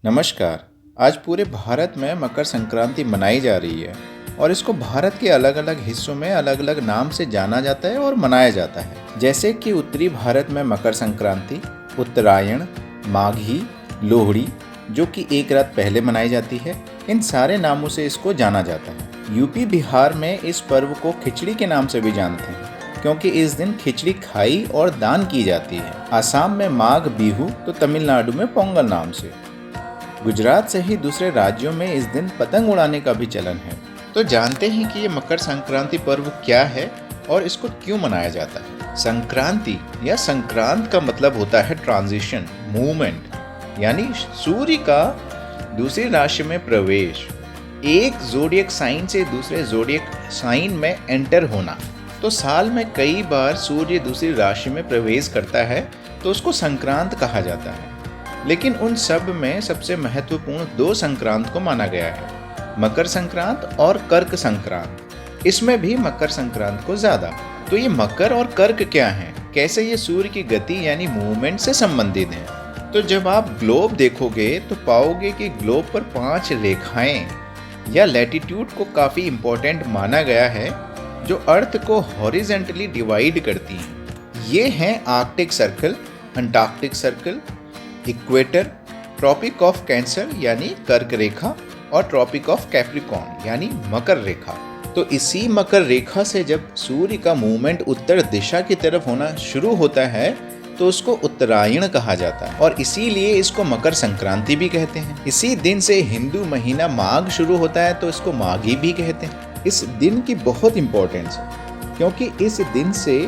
नमस्कार। आज पूरे भारत में मकर संक्रांति मनाई जा रही है और इसको भारत के अलग अलग हिस्सों में अलग अलग नाम से जाना जाता है और मनाया जाता है। जैसे कि उत्तरी भारत में मकर संक्रांति, उत्तरायण, माघी, लोहड़ी जो कि एक रात पहले मनाई जाती है, इन सारे नामों से इसको जाना जाता है। यूपी बिहार में इस पर्व को खिचड़ी के नाम से भी जानते हैं क्योंकि इस दिन खिचड़ी खाई और दान की जाती है। आसाम में माघ बिहू तो तमिलनाडु में पोंगल नाम से। गुजरात से ही दूसरे राज्यों में इस दिन पतंग उड़ाने का भी चलन है। तो जानते हैं कि ये मकर संक्रांति पर्व क्या है और इसको क्यों मनाया जाता है। संक्रांति या संक्रांत का मतलब होता है ट्रांजिशन, मूवमेंट, यानी सूर्य का दूसरी राशि में प्रवेश, एक ज़ोडिएक साइन से दूसरे ज़ोडिएक साइन में एंटर होना। तो साल में कई बार सूर्य दूसरी राशि में प्रवेश करता है तो उसको संक्रांत कहा जाता है। लेकिन उन सब में सबसे महत्वपूर्ण दो संक्रांत को माना गया है, मकर संक्रांत और कर्क संक्रांत। इसमें भी मकर संक्रांत को ज़्यादा। तो ये मकर और कर्क क्या हैं? कैसे ये सूर्य की गति यानी मूवमेंट से संबंधित हैं? तो जब आप ग्लोब देखोगे तो पाओगे कि ग्लोब पर 5 रेखाएं या लैटिट्यूड को काफ़ी इम्पोर्टेंट माना गया है जो अर्थ को हॉरिजेंटली डिवाइड करती हैं। ये हैं Arctic circle, Antarctic circle, equator, tropic of cancer यानी कर्क रेखा और ट्रॉपिक ऑफ कैप्रिकॉर्न यानी मकर रेखा। तो इसी मकर रेखा से जब सूर्य का मूवमेंट उत्तर दिशा की तरफ होना शुरू होता है तो उसको उत्तरायण कहा जाता है और इसीलिए इसको मकर संक्रांति भी कहते हैं। इसी दिन से हिंदू महीना माघ शुरू होता है तो इसको माघी भी कहते हैं। इस दिन की बहुत इंपॉर्टेंस है क्योंकि इस दिन से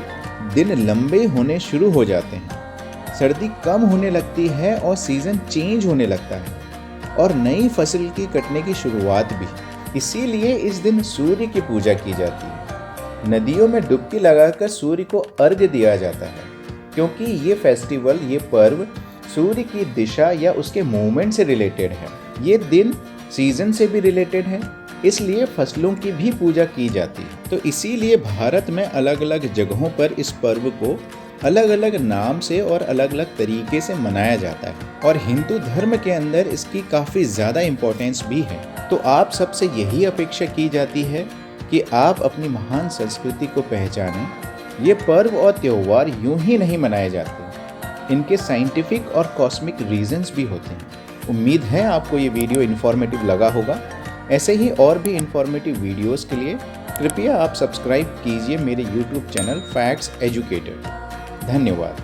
दिन लंबे होने शुरू हो जाते हैं, सर्दी कम होने लगती है और सीज़न चेंज होने लगता है और नई फसल की कटने की शुरुआत भी। इसीलिए इस दिन सूर्य की पूजा की जाती है। नदियों में डुबकी लगाकर सूर्य को अर्घ्य दिया जाता है क्योंकि ये फेस्टिवल, ये पर्व सूर्य की दिशा या उसके मूवमेंट से रिलेटेड है। ये दिन सीजन से भी रिलेटेड है, इसलिए फसलों की भी पूजा की जाती है। तो इसीलिए भारत में अलग अलग जगहों पर इस पर्व को अलग अलग नाम से और अलग अलग तरीके से मनाया जाता है और हिंदू धर्म के अंदर इसकी काफ़ी ज़्यादा इम्पोर्टेंस भी है। तो आप सबसे यही अपेक्षा की जाती है कि आप अपनी महान संस्कृति को पहचानें। ये पर्व और त्यौहार यूं ही नहीं मनाए जाते, इनके साइंटिफिक और कॉस्मिक रीजंस भी होते हैं। उम्मीद है आपको ये वीडियो इन्फॉर्मेटिव लगा होगा। ऐसे ही और भी इन्फॉर्मेटिव वीडियोज़ के लिए कृपया आप सब्सक्राइब कीजिए मेरे YouTube चैनल फैक्ट्स एजुकेटर। धन्यवाद।